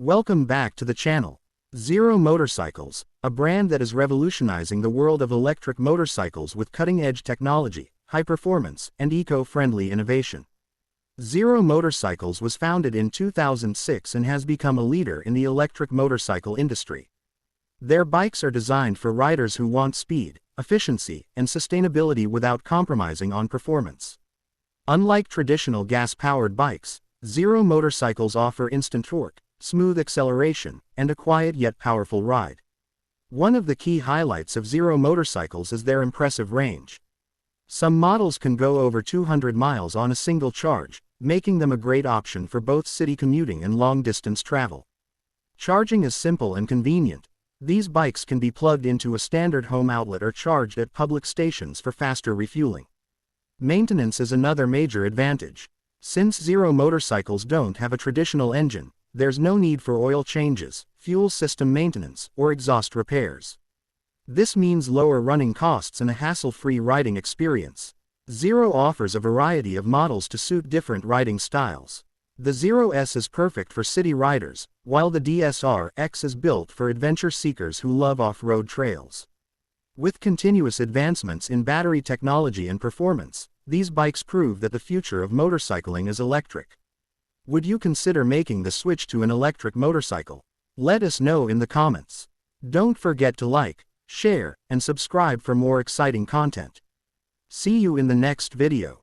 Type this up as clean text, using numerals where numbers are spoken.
Welcome back to the channel. Zero Motorcycles, a brand that is revolutionizing the world of electric motorcycles with cutting-edge technology, high performance, and eco-friendly innovation. Zero Motorcycles was founded in 2006 and has become a leader in the electric motorcycle industry. Their bikes are designed for riders who want speed, efficiency, and sustainability without compromising on performance. Unlike traditional gas-powered bikes, Zero Motorcycles offer instant torque, smooth acceleration, and a quiet yet powerful ride. One of the key highlights of Zero Motorcycles is their impressive range. Some models can go over 200 miles on a single charge, making them a great option for both city commuting and long-distance travel. Charging is simple and convenient. These bikes can be plugged into a standard home outlet or charged at public stations for faster refueling. Maintenance is another major advantage. Since Zero Motorcycles don't have a traditional engine, there's no need for oil changes, fuel system maintenance, or exhaust repairs. This means lower running costs and a hassle-free riding experience. Zero offers a variety of models to suit different riding styles. The Zero S is perfect for city riders, while the DSR-X is built for adventure seekers who love off-road trails. With continuous advancements in battery technology and performance, these bikes prove that the future of motorcycling is electric. Would you consider making the switch to an electric motorcycle? Let us know in the comments. Don't forget to like, share, and subscribe for more exciting content. See you in the next video.